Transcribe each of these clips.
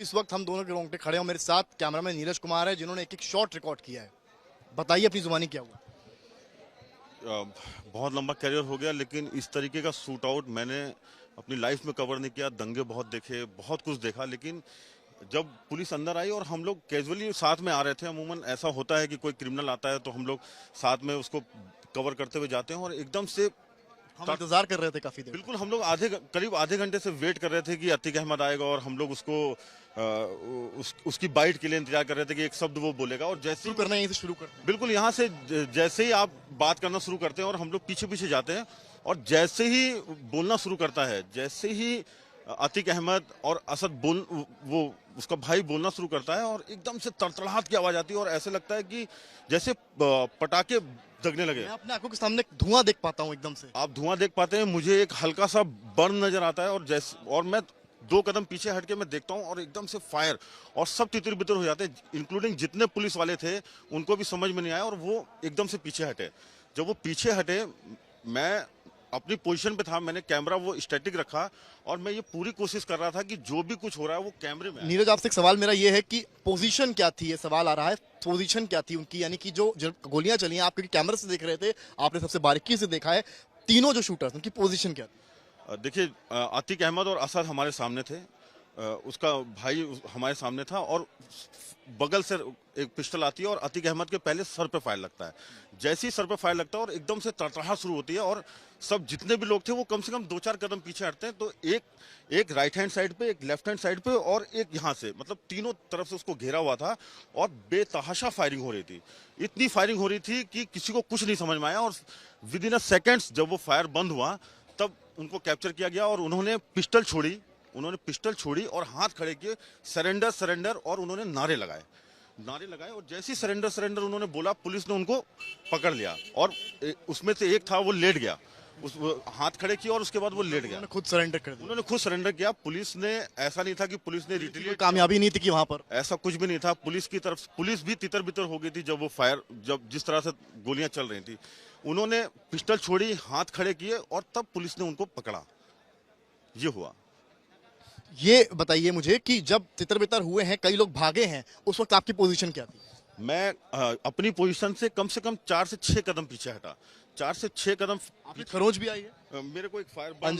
इस वक्त हम दोनों के रोंगटे खड़े हैं। मेरे साथ कैमरामैन नीरज कुमार है जिन्होंने एक एक शॉट रिकॉर्ड किया है। बताइए अपनी जुबानी क्या हुआ। बहुत लंबा करियर हो गया, लेकिन इस तरीके का शूट आउट मैंने अपनी लाइफ में कवर नहीं किया। दंगे बहुत देखे, बहुत कुछ देखा, लेकिन जब पुलिस अंदर आई और हम लोग कैजुअली साथ में आ रहे थे। अमूमन ऐसा होता है कि कोई क्रिमिनल आता है तो हम लोग साथ में उसको कवर करते हुए जाते हैं, और एकदम से हम इंतजार कर रहे थे काफी देर। बिल्कुल हम लोग करीब आधे घंटे से वेट कर रहे थे कि अतीक अहमद आएगा, और हम लोग उसको उसकी बाइट के लिए इंतजार कर रहे थे कि एक शब्द वो बोलेगा। और जैसे शुरू करना है, यहीं से शुरू करते हैं। बिल्कुल यहाँ से जैसे ही आप बात करना शुरू करते हैं और हम लोग पीछे पीछे जाते हैं, और जैसे ही बोलना शुरू करता है, जैसे ही अतीक अहमद और असद वो उसका भाई बोलना शुरू करता है, और एकदम से तड़तड़ाहट की आवाज आती है, और ऐसे लगता है कि जैसे पटाखे दगने लगे। मैं अपने आंखों के सामने धुआं देख पाता हूँ एकदम से। आप धुआं देख पाते हैं, मुझे एक हल्का सा बर्न नजर आता है, और मैं 2 कदम पीछे हटके मैं देखता हूं, और एकदम से फायर, और सब तितर बितर हो जाते हैं, इंक्लूडिंग जितने पुलिस वाले थे। उनको भी समझ में नहीं आया, और वो एकदम से पीछे हटे। जब वो पीछे हटे, मैं अपनी पोजीशन पे था, मैंने कैमरा वो स्टैटिक रखा, और मैं ये पूरी कोशिश कर रहा था कि जो भी कुछ हो रहा है वो कैमरे में आए। नीरज, आपसे एक सवाल मेरा ये है कि पोजीशन क्या थी, ये सवाल आ रहा है। पोजीशन क्या थी उनकी, यानी कि जो गोलियां चली हैं, आप क्योंकि कैमरे से देख रहे थे, आपने सबसे बारीकी से देखा है, तीनों जो शूटर्स उनकी पोजीशन क्या थी? देखिए, अतीक अहमद और असद हमारे सामने थे, उसका भाई हमारे सामने था, और बगल से एक पिस्टल आती है और अतीक अहमद के पहले सर पे फायर लगता है। जैसे ही सर पे फायर लगता है और एकदम से तड़तड़ाहट शुरू होती है, और सब जितने भी लोग थे वो कम से कम 2-4 कदम पीछे हटते हैं, तो एक राइट हैंड साइड पे, एक लेफ्ट हैंड साइड पे, और एक यहाँ से, मतलब तीनों तरफ से उसको घेरा हुआ था, और बेतहाशा फायरिंग हो रही थी। इतनी फायरिंग हो रही थी कि किसी को कुछ नहीं समझ में आया, और विद इन अ सेकेंड्स जब वो फायर बंद हुआ, तब उनको कैप्चर किया गया, और उन्होंने पिस्टल छोड़ी और हाथ खड़े किए, सरेंडर सरेंडर, और उन्होंने नारे लगाए, और जैसे ही सरेंडर सरेंडर उन्होंने बोला, पुलिस ने उनको पकड़ लिया, और उसमें से एक था वो लेट गया, हाथ खड़े किए, और उसके बाद वो लेट गया। खुद सरेंडर कर दिया। उन्होंने खुद सरेंडर किया। पुलिस ने, ऐसा नहीं था कि पुलिस ने रिटेलिएट, कामयाबी नहीं थी कि वहां पर ऐसा कुछ भी नहीं था। पुलिस की तरफ, पुलिस भी तितर बितर हो गई थी जब जिस तरह से गोलियां चल रही थी। उन्होंने पिस्टल छोड़ी, हाथ खड़े किए, और तब पुलिस ने उनको पकड़ा। ये हुआ। ये बताइए मुझे कि जब तितर बितर हुए हैं, कई लोग भागे हैं, उस वक्त आपकी पोजीशन क्या थी? मैं अपनी पोजीशन से कम 4 से 6 कदम पीछे हटा। 4 से 6 कदम। आपकी खरोच भी आई है? मेरे को एक फायर बर्न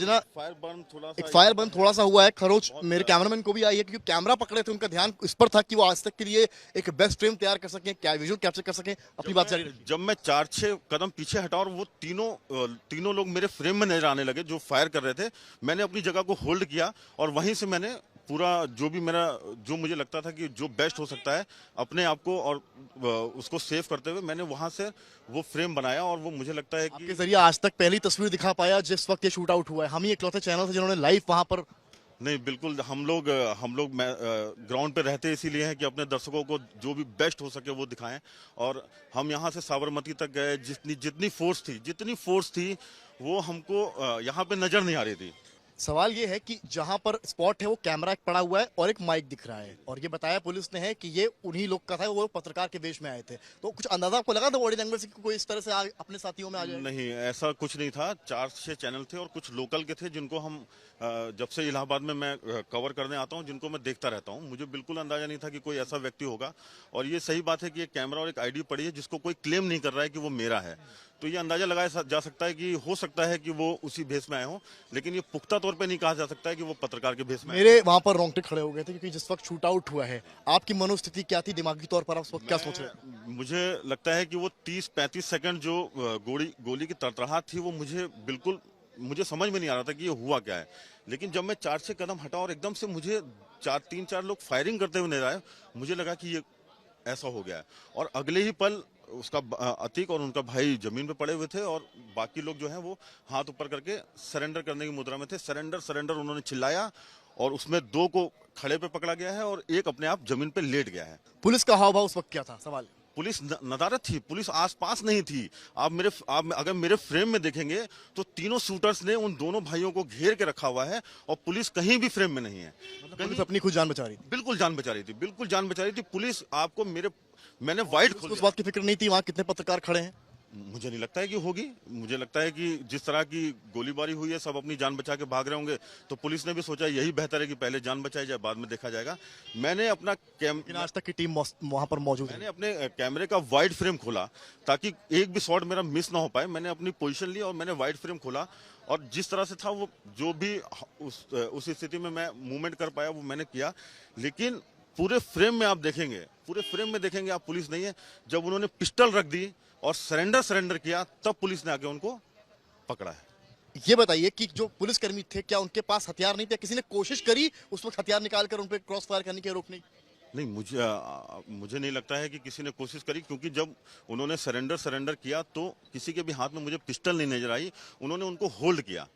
थोड़ा सा, एक फायर बर्न थोड़ा सा हुआ है। खरोच मेरे कैमरामैन को भी आई है, क्योंकि कैमरा पकड़े थे, उनका ध्यान इस पर था कि वो आज तक के लिए एक बेस्ट फ्रेम तैयार कर सकें, क्या विजुअल कैप्चर कर सकें। अपनी बात जारी रखिए। जब मैं 4-6 कदम पीछे हटा, और वो तीनों लोग मेरे फ्रेम में नजर आने लगे जो फायर कर रहे थे, मैंने अपनी जगह को होल्ड किया, और वहीं से मैंने पूरा जो मुझे लगता था कि जो बेस्ट हो सकता है अपने आप को, और उसको सेव करते हुए मैंने वहां से वो फ्रेम बनाया, और वो मुझे लगता है कि आपके जरिए आज तक पहली तस्वीर दिखा पाया जिस वक्त ये शूट आउट हुआ है। हम ही इकलौते चैनल थे जिन्होंने लाइव वहां पर। नहीं, बिल्कुल हम लोग ग्राउंड पे रहते इसीलिए हैं कि अपने दर्शकों को जो भी बेस्ट हो सके वो दिखाएं, और हम यहाँ से साबरमती तक गए। जितनी फोर्स थी वो हमको यहाँ पे नजर नहीं आ रही थी। सवाल ये है कि जहां पर स्पॉट है वो कैमरा एक पड़ा हुआ है और एक माइक दिख रहा है, और ये बताया पुलिस ने है कि ये उन्हीं लोग का था, वो पत्रकार के वेश में आए थे। तो कुछ अंदाजा आपको लगा था बॉडी लैंग्वेज से कि कोई इस तरह से अपने साथियों में आ जाए? नहीं, ऐसा कुछ नहीं था। 4-6 चैनल थे, और कुछ लोकल के थे जिनको हम जब से इलाहाबाद में मैं कवर करने आता हूं, जिनको मैं देखता रहता हूं। मुझे बिल्कुल अंदाजा नहीं था कि कोई ऐसा व्यक्ति होगा। और ये सही बात है कि एक कैमरा और एक आईडी पड़ी है जिसको कोई क्लेम नहीं कर रहा है कि वो मेरा है, तो ये अंदाजा लगाया जा सकता है कि हो सकता है कि वो उसी भेष में आए हों, लेकिन ये पुख्ता तौर पे नहीं कहा जा सकता है कि वो पत्रकार के भेष में आए। मेरे वहां पर रोंगटे खड़े हो गए थे, क्योंकि जिस वक्त शूट आउट हुआ है, आपकी मनोस्थिति क्या थी दिमागी तौर पर? आप उस वक्त क्या सोच रहे थे? मुझे लगता है कि वो 30-35 सेकंड जो गोली की तड़तड़ाहट थी, वो मुझे समझ में नहीं आ रहा था कि ये हुआ क्या है। लेकिन जब मैं 4-6 कदम हटा, और एकदम से मुझे 3-4 लोग फायरिंग करते हुए नजर आए, मुझे लगा कि ये ऐसा हो गया है। और अगले ही पल उसका अतीक और उनका भाई जमीन पे पड़े हुए थे, और बाकी लोग जो हैं वो हाथ ऊपर करके सरेंडर करने की मुद्रा में थे। सरेंडर सरेंडर उन्होंने चिल्लाया, और उसमें 2 को खड़े पे पकड़ा गया है, और एक अपने आप जमीन पे लेट गया है। पुलिस का हाव भाव उस वक्त क्या था? सवाल। पुलिस नदारद थी, पुलिस आसपास नहीं थी। आप अगर मेरे फ्रेम में देखेंगे तो तीनों शूटर्स ने उन दोनों भाइयों को घेर के रखा हुआ है, और पुलिस कहीं भी फ्रेम में नहीं है। पुलिस अपनी खुद जान बचा रही थी। बिल्कुल जान बचा रही थी। पुलिस आपको मैंने वाइट उस बात की फिक्र नहीं थी वहां कितने पत्रकार खड़े हैं? मुझे नहीं लगता है कि होगी। मुझे लगता है कि जिस तरह की गोलीबारी हुई है, सब अपनी जान बचा के भाग रहे होंगे, तो पुलिस ने भी सोचा यही बेहतर है कि पहले जान बचाई जाए, बाद में देखा जाएगा। मैंने अपना लेकिन आज तक की टीम वहां पर मौजूद है। मैंने अपने कैमरे का वाइड फ्रेम खोला ताकि एक भी शॉट मेरा मिस ना हो पाए। मैंने अपनी पोजीशन ली और मैंने वाइड फ्रेम खोला, और जिस तरह से था वो जो भी उस स्थिति में मैं मूवमेंट कर पाया वो मैंने किया। लेकिन पूरे फ्रेम में आप देखेंगे, पूरे फ्रेम में देखेंगे आप, पुलिस नहीं है। जब उन्होंने पिस्टल रख दी और सरेंडर किया, तब पुलिस ने आके उनको पकड़ा है। ये बताइए कि जो पुलिसकर्मी थे, क्या उनके पास हथियार नहीं थे? किसी ने कोशिश करी उस वक्त हथियार निकालकर उन पर क्रॉस फायर करने की, रोकने की? नहीं, मुझे नहीं लगता है कि किसी ने कोशिश करी, क्योंकि जब उन्होंने सरेंडर किया तो किसी के भी हाथ में मुझे पिस्टल नहीं नजर आई। उन्होंने उनको होल्ड किया,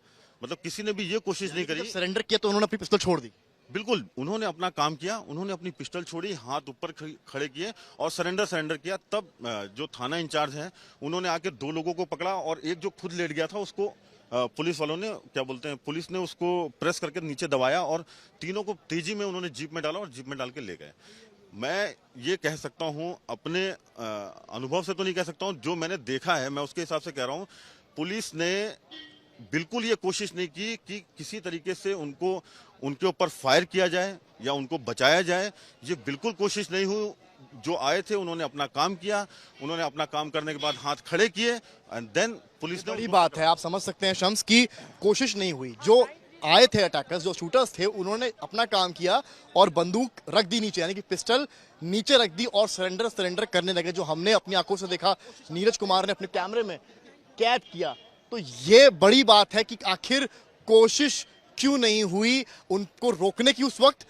मतलब किसी ने भी ये कोशिश नहीं करी। सरेंडर किया तो उन्होंने अपनी पिस्तौल छोड़ दी? बिल्कुल, उन्होंने अपना काम किया, उन्होंने अपनी पिस्टल छोड़ी, हाथ ऊपर खड़े किए और सरेंडर किया। तब जो थाना इंचार्ज हैं उन्होंने आके 2 लोगों को पकड़ा, और एक जो खुद लेट गया था उसको पुलिस वालों ने, क्या बोलते हैं, पुलिस ने उसको प्रेस करके नीचे दबाया, और तीनों को तेजी में उन्होंने जीप में डाला और जीप में डाल के ले गए। मैं ये कह सकता हूँ, अपने अनुभव से तो नहीं कह सकता हूँ, जो मैंने देखा है मैं उसके हिसाब से कह रहा हूँ। पुलिस ने बिल्कुल ये कोशिश नहीं की कि किसी तरीके से उनके ऊपर फायर किया जाए या उनको बचाया जाए। ये बिल्कुल कोशिश नहीं हुई। जो आए थे उन्होंने अपना काम किया, उन्होंने अपना काम करने के बाद हाथ खड़े किए, एंड देन पुलिस ने। बड़ी बात है, आप समझ सकते हैं शम्स की कोशिश नहीं हुई। जो आए थे अटैकर्स, जो शूटर्स थे, उन्होंने अपना काम किया और बंदूक रख दी नीचे, यानी कि पिस्टल नीचे रख दी और सरेंडर करने लगे। जो हमने अपनी आंखों से देखा, नीरज कुमार ने अपने कैमरे में कैद किया। तो ये बड़ी बात है कि आखिर कोशिश क्यों नहीं हुई उनको रोकने की उस वक्त,